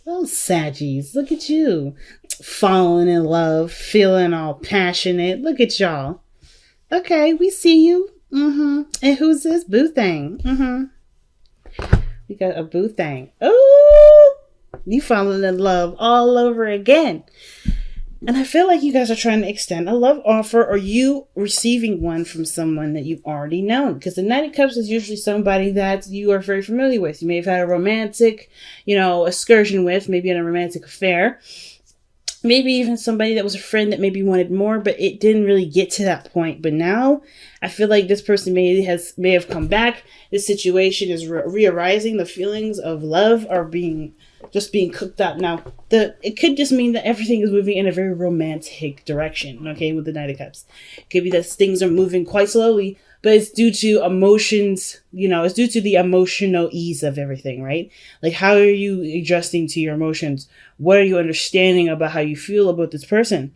Oh, Saggies, look at you. Falling in love, feeling all passionate. Look at y'all. Okay, we see you. And who's this? Boo Thing. We got a Boo Thing. Oh, you falling in love all over again. And I feel like you guys are trying to extend a love offer, or you receiving one from someone that you've already known. Because the Knight of Cups is usually somebody that you are very familiar with. You may have had a romantic, excursion with, maybe in a romantic affair. Maybe even somebody that was a friend that maybe wanted more, but it didn't really get to that point. But now I feel like this person may have come back. This situation is re-arising. The feelings of love are being cooked up. Now, it could just mean that everything is moving in a very romantic direction, okay, with the Knight of Cups. It could be that things are moving quite slowly, but it's due to emotions, it's due to the emotional ease of everything, right? Like, how are you adjusting to your emotions? What are you understanding about how you feel about this person?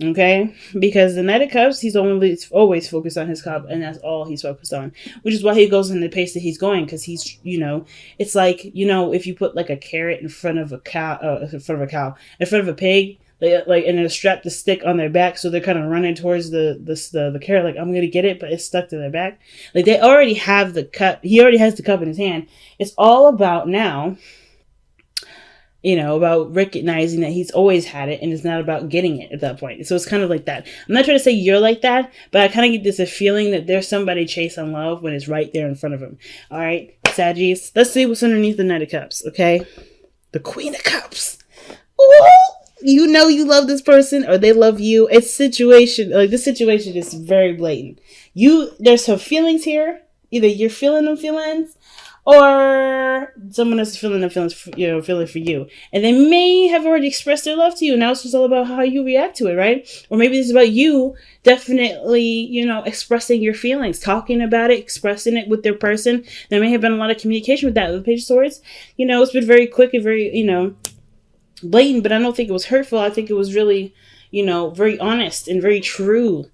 Okay, because the Knight of Cups, he's always focused on his cup, and that's all he's focused on, which is why he goes in the pace that he's going. Because he's, it's like, if you put like a carrot in front of a pig, and then strap the stick on their back, so they're kind of running towards the carrot, like, I'm gonna get it, but it's stuck to their back. Like, they already have the cup. He already has the cup in his hand. It's all about now. About recognizing that he's always had it, and it's not about getting it at that point. So it's kind of like that. I'm not trying to say you're like that, but I kind of get a feeling that there's somebody chasing love when it's right there in front of him. All right, Saggies, let's see what's underneath the Knight of Cups, okay? The Queen of Cups. Ooh! You love this person, or they love you. This situation is very blatant. There's some feelings here. Either you're feeling them feelings, or someone else is feeling them feelings, feeling for you. And they may have already expressed their love to you. Now it's just all about how you react to it, right? Or maybe it's about you definitely, expressing your feelings, talking about it, expressing it with their person. There may have been a lot of communication with that. With the Page of Swords, it's been very quick and very, blatant, but I don't think it was hurtful. I think it was really, very honest and very true.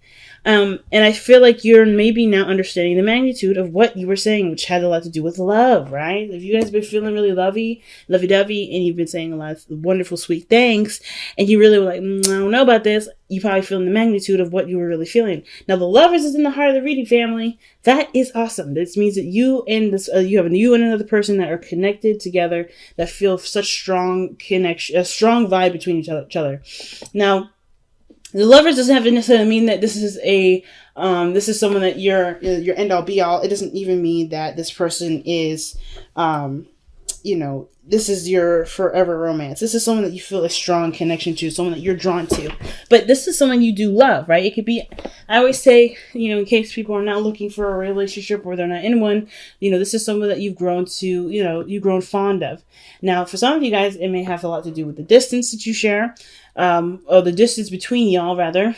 And I feel like you're maybe now understanding the magnitude of what you were saying, which had a lot to do with love, right? If you guys have been feeling really lovey-dovey, and you've been saying a lot of wonderful, sweet things, and you really were like, I don't know about this, you probably feeling the magnitude of what you were really feeling. Now, the Lovers is in the heart of the reading, family. That is awesome. This means that you and another person that are connected together, that feel such strong connection, a strong vibe between each other. Now, the Lovers doesn't have to necessarily mean that this is someone that you're end all be all. It doesn't even mean that this person is, this is your forever romance. This is someone that you feel a strong connection to, someone that you're drawn to. But this is someone you do love, right? It could be, I always say, in case people are not looking for a relationship or they're not in one, this is someone that you've grown to, you've grown fond of. Now, for some of you guys, it may have a lot to do with the distance that you share. Or the distance between y'all, rather.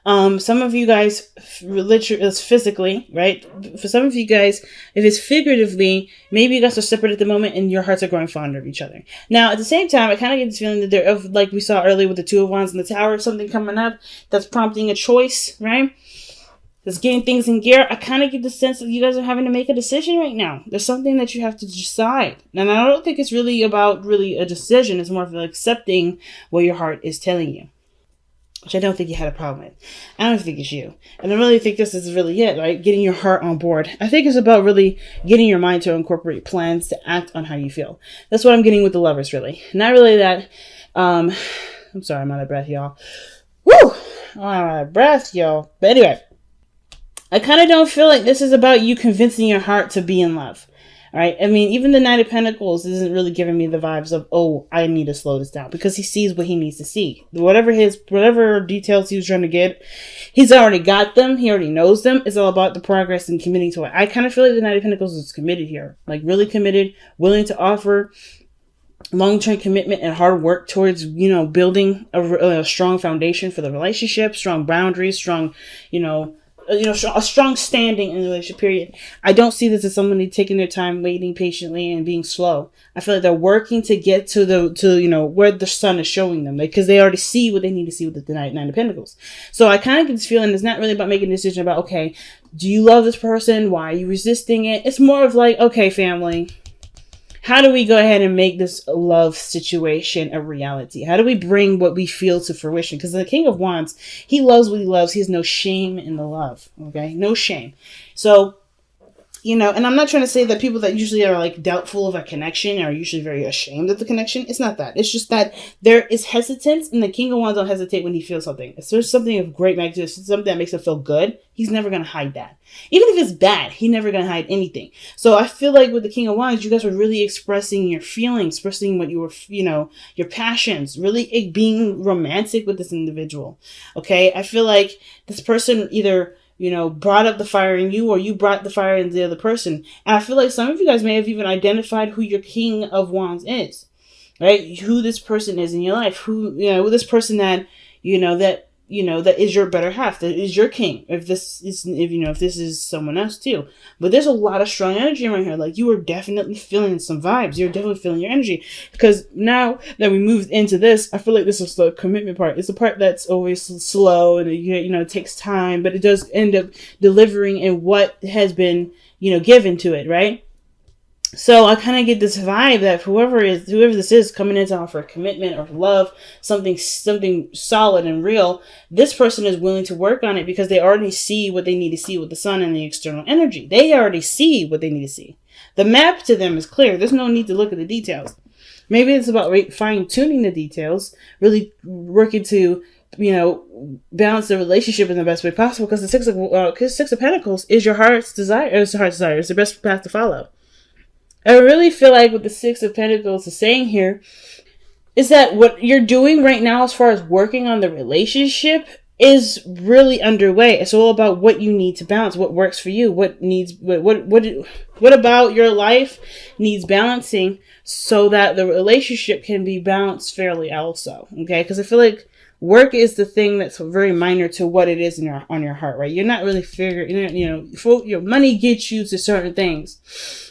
Some of you guys, literally, physically, right? For some of you guys, if it's figuratively, maybe you guys are separate at the moment and your hearts are growing fonder of each other. Now, at the same time, I kind of get this feeling that like we saw earlier with the Two of Wands and the Tower, something coming up that's prompting a choice, right? That's getting things in gear. I kind of get the sense that you guys are having to make a decision right now. There's something that you have to decide. And I don't think it's really about a decision. It's more of accepting what your heart is telling you, which I don't think you had a problem with. I don't think it's you. And I really think this is really it, right? Getting your heart on board. I think it's about really getting your mind to incorporate plans to act on how you feel. That's what I'm getting with the Lovers, really. Not really that, I'm sorry, I'm out of breath, y'all. Woo! I'm out of breath, y'all. But anyway, I kind of don't feel like this is about you convincing your heart to be in love. All right. I mean, even the Knight of Pentacles isn't really giving me the vibes of, oh, I need to slow this down, because he sees what he needs to see. Whatever details he was trying to get, he's already got them. He already knows them. It's all about the progress and committing to it. I kind of feel like the Knight of Pentacles is committed here, like really committed, willing to offer long-term commitment and hard work towards, building a strong foundation for the relationship, strong boundaries, strong, a strong standing in the relationship, period. I don't see this as somebody taking their time, waiting patiently and being slow. I feel like they're working to get to where the sun is showing them, because they already see what they need to see with the Nine of Pentacles. So I kind of get this feeling it's not really about making a decision about, okay, do you love this person? Why are you resisting it? It's more of like, okay, family, how do we go ahead and make this love situation a reality? How do we bring what we feel to fruition? Because the King of Wands, he loves what he loves. He has no shame in the love. Okay, no shame. So, you know, and I'm not trying to say that people that usually are like doubtful of a connection are usually very ashamed of the connection. It's not that. It's just that there is hesitance, and the King of Wands don't hesitate when he feels something. If there's something of great magnitude, something that makes him feel good, he's never going to hide that. Even if it's bad, he's never going to hide anything. So I feel like with the King of Wands, you guys are really expressing your feelings, expressing what you were, you know, your passions, really being romantic with this individual. Okay. I feel like this person either, you know, brought up the fire in you, or you brought the fire in the other person. And I feel like some of you guys may have even identified who your King of Wands is, right? Who this person is in your life, who, you know, this person that, that is your better half, that is your king. If this is someone else too. But there's a lot of strong energy right here. Like, you are definitely feeling some vibes. You're definitely feeling your energy. Because now that we moved into this, I feel like this is the commitment part. It's the part that's always slow, and it takes time, but it does end up delivering in what has been, given to it, right? So I kind of get this vibe that whoever this is coming in to offer commitment or love, something solid and real, this person is willing to work on it because they already see what they need to see with the sun and the external energy. They already see what they need to see. The map to them is clear. There's no need to look at the details. Maybe it's about fine-tuning the details, really working to, balance the relationship in the best way possible, because the Six of Pentacles is your heart's desire. It's the best path to follow. I really feel like what the Six of Pentacles is saying here is that what you're doing right now as far as working on the relationship is really underway. It's all about what you need to balance, what works for you, what about your life needs balancing so that the relationship can be balanced fairly also, okay? Because I feel like work is the thing that's very minor to what it is on your heart, right? You're not really figuring, your money gets you to certain things.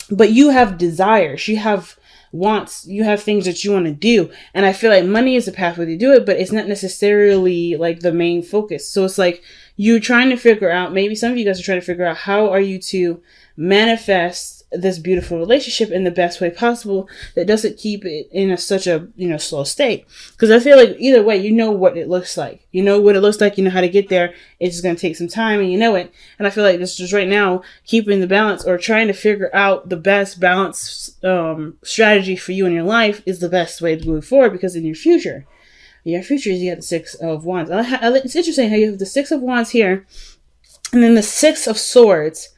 But you have desires, you have wants, you have things that you want to do. And I feel like money is the pathway to do it, but it's not necessarily like the main focus. So it's like you're trying to figure out, maybe some of you guys are trying to figure out, how are you to manifest this beautiful relationship in the best way possible that doesn't keep it in such a slow state. Because I feel like either way, you know what it looks like. You know what it looks like. You know how to get there. It's just going to take some time, and you know it. And I feel like this just right now, keeping the balance or trying to figure out the best balance strategy for you in your life is the best way to move forward. Because in your future you have the Six of Wands. It's interesting how you have the Six of Wands here, and then the Six of Swords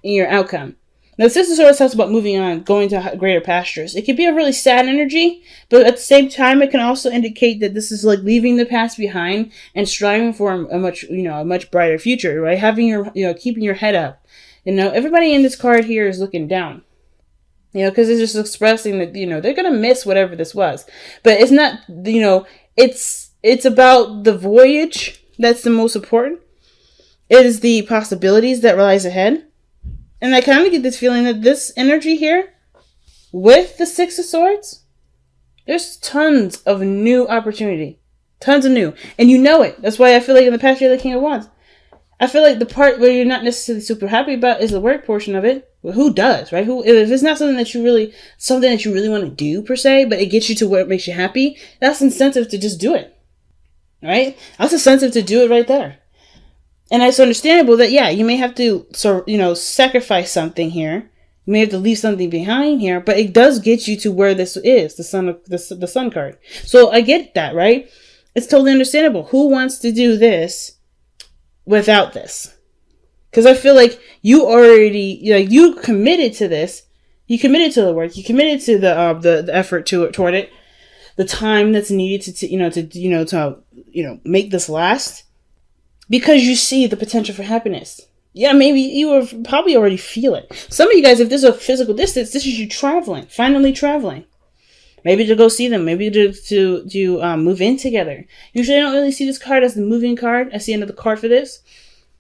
in your outcome. Now, the Six of Swords talks about moving on, going to greater pastures. It could be a really sad energy, but at the same time, it can also indicate that this is like leaving the past behind and striving for a much brighter future, right? Having keeping your head up. Everybody in this card here is looking down, because it's just expressing that, they're going to miss whatever this was. But it's not, it's about the voyage that's the most important. It is the possibilities that lies ahead. And I kind of get this feeling that this energy here with the Six of Swords, there's tons of new opportunity. Tons of new. And you know it. That's why I feel like in the past you're the King of Wands. I feel like the part where you're not necessarily super happy about is the work portion of it. Well, who does, right? If it's not something that you really want to do per se, but it gets you to where it makes you happy, that's incentive to just do it. Right? That's incentive to do it right there. And it's understandable that, you may have to, sacrifice something here. You may have to leave something behind here, but it does get you to where this is, the sun card. So I get that, right? It's totally understandable. Who wants to do this without this? Because I feel like you already, you committed to this. You committed to the work. You committed to the effort toward it. The time that's needed to make this last. Because you see the potential for happiness. Yeah, maybe you will probably already feel it. Some of you guys, if there's a physical distance, this is you traveling, finally traveling. Maybe to go see them, maybe to move in together. Usually I don't really see this card as the moving card. I see another card for this.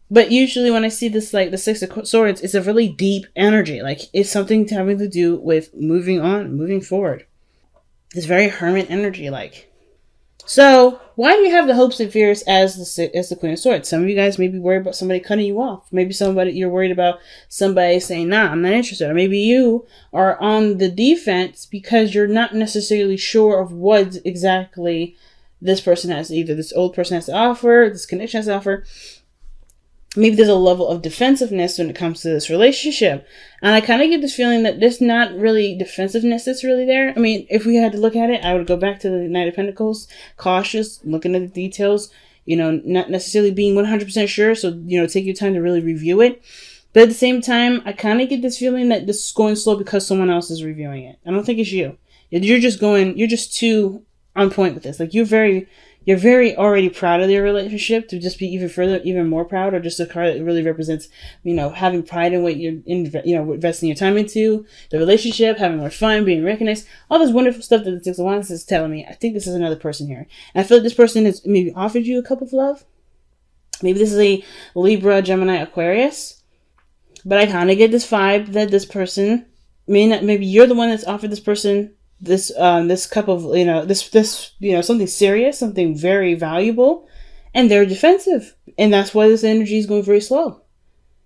But usually when I see this, like the Six of Swords, it's a really deep energy. Like it's something having to do with moving on, moving forward. It's very hermit energy like. So why do you have the hopes and fears as the Queen of Swords? Some of you guys may be worried about somebody cutting you off. Maybe you're worried about somebody saying, nah, I'm not interested. Or maybe you are on the defense because you're not necessarily sure of what exactly this person has, either this old person has to offer, this connection has to offer. Maybe there's a level of defensiveness when it comes to this relationship. And I kind of get this feeling that there's not really defensiveness that's really there. I mean, if we had to look at it, I would go back to the Knight of Pentacles, cautious, looking at the details, not necessarily being 100% sure. So, take your time to really review it. But at the same time, I kind of get this feeling that this is going slow because someone else is reviewing it. I don't think it's you. You're just too on point with this. Like, you're very already proud of your relationship to just be even more proud, or just a card that really represents, having pride in what you're investing your time into, the relationship, having more fun, being recognized, all this wonderful stuff that the Six of Wands is telling me. I think this is another person here. And I feel like this person has maybe offered you a cup of love. Maybe this is a Libra, Gemini, Aquarius. But I kind of get this vibe that this person maybe you're the one that's offered this person this cup of something serious, something very valuable, and they're defensive, and that's why this energy is going very slow.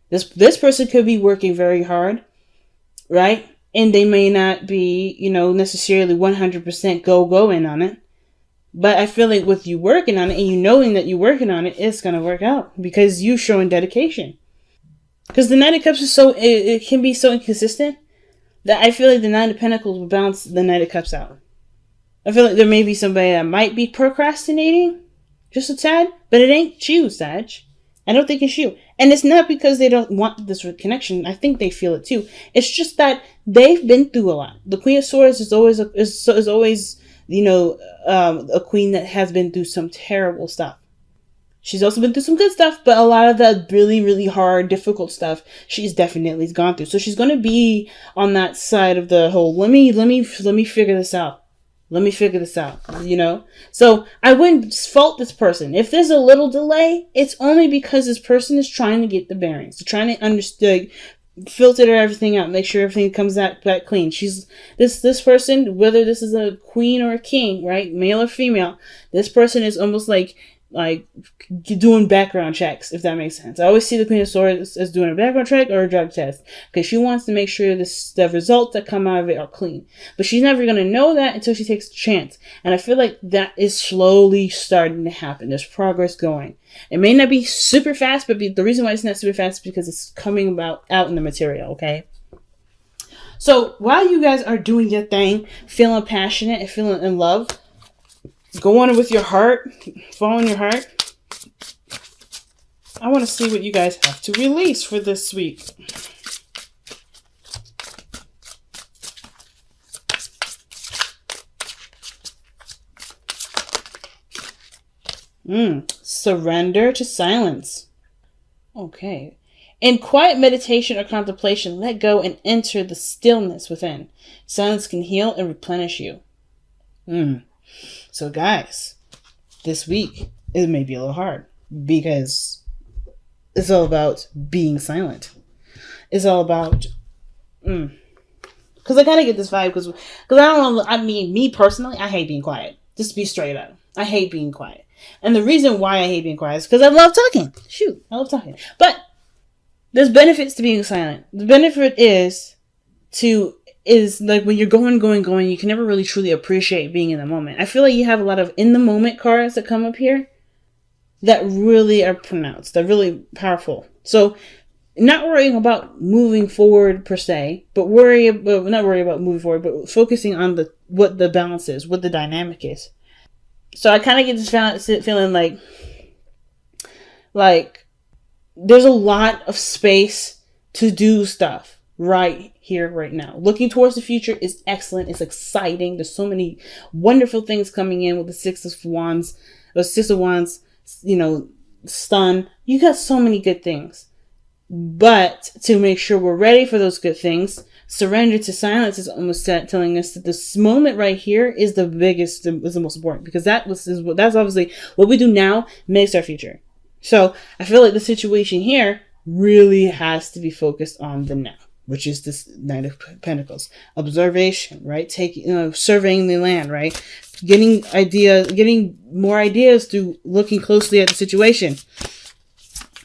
This person could be working very hard, right? And they may not be necessarily 100% go in on it, but I feel like with you working on it and you knowing that you're working on it, it's gonna work out because you're showing dedication. Because the Knight of Cups is it can be so inconsistent that I feel like the Nine of Pentacles will balance the Knight of Cups out. I feel like there may be somebody that might be procrastinating just a tad, but it ain't you, Sag. I don't think it's you. And it's not because they don't want this connection. I think they feel it too. It's just that they've been through a lot. The Queen of Swords is always a queen that has been through some terrible stuff. She's also been through some good stuff, but a lot of the really, really hard, difficult stuff she's definitely gone through. So she's going to be on that side of the whole, let me figure this out. Let me figure this out, So I wouldn't fault this person. If there's a little delay, it's only because this person is trying to get the bearings. They're trying to understand, filter everything out, make sure everything comes out back clean. She's this person, whether this is a queen or a king, right? Male or female, this person is almost like doing background checks, if that makes sense. I always see the Queen of Swords as doing a background check or a drug test because she wants to make sure the results that come out of it are clean. But she's never going to know that until she takes a chance. And I feel like that is slowly starting to happen. There's progress going. It may not be super fast, but the reason why it's not super fast is because it's coming out in the material, okay? So while you guys are doing your thing, feeling passionate and feeling in love, go on with your heart, following your heart. I want to see what you guys have to release for this week. Surrender to silence. Okay. In quiet meditation or contemplation, let go and enter the stillness within. Silence can heal and replenish you. So guys, this week, it may be a little hard because it's all about being silent. It's all about, because I kind of get this vibe because I don't know, me personally, I hate being quiet. Just to be straight up. I hate being quiet. And the reason why I hate being quiet is because I love talking. Shoot, I love talking. But there's benefits to being silent. The benefit is like when you're going, you can never really truly appreciate being in the moment. I feel like you have a lot of in the moment cards that come up here that really are pronounced. They're really powerful. So not worrying about moving forward per se, but not worry about moving forward, but focusing on what the balance is, what the dynamic is. So I kind of get this feeling like there's a lot of space to do stuff right here, right now. Looking towards the future is excellent. It's exciting. There's so many wonderful things coming in with the Six of Wands, stun. You got so many good things. But to make sure we're ready for those good things, surrender to silence is almost telling us that this moment right here is the biggest, is the most important, because that's obviously what we do now makes our future. So I feel like the situation here really has to be focused on the now. which is this Knight of Pentacles. Observation, right? Surveying the land, right? Getting more ideas through looking closely at the situation.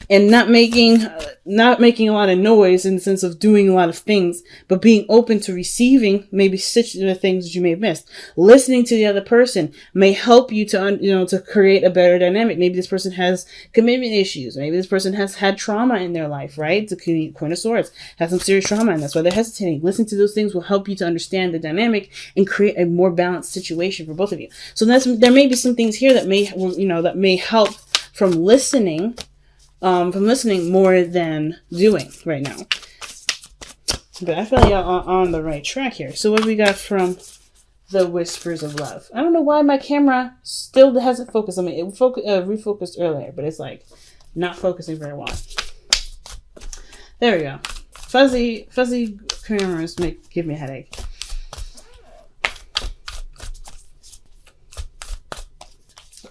And not making a lot of noise in the sense of doing a lot of things, but being open to receiving maybe the things that you may have missed. Listening to the other person may help you to create a better dynamic. Maybe this person has commitment issues. Maybe this person has had trauma in their life, right? The Queen of Swords has some serious trauma, and that's why they're hesitating. Listening to those things will help you to understand the dynamic and create a more balanced situation for both of you. So there may be some things here that may help from listening more than doing right now. But I feel like y'all are on the right track here. So what we got from the Whispers of Love? I don't know why my camera still hasn't focused. I mean, it refocused earlier, but it's like not focusing very well. There we go. Fuzzy cameras give me a headache.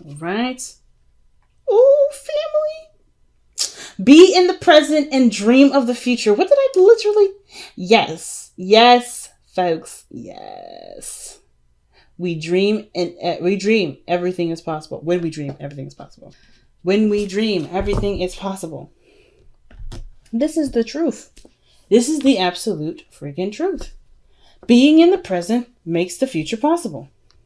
All right. Ooh, family. Be in the present and dream of the future. What did I literally? Yes, folks. Yes. We dream everything is possible. When we dream, everything is possible. When we dream, everything is possible. This is the truth. This is the absolute freaking truth. Being in the present makes the future possible.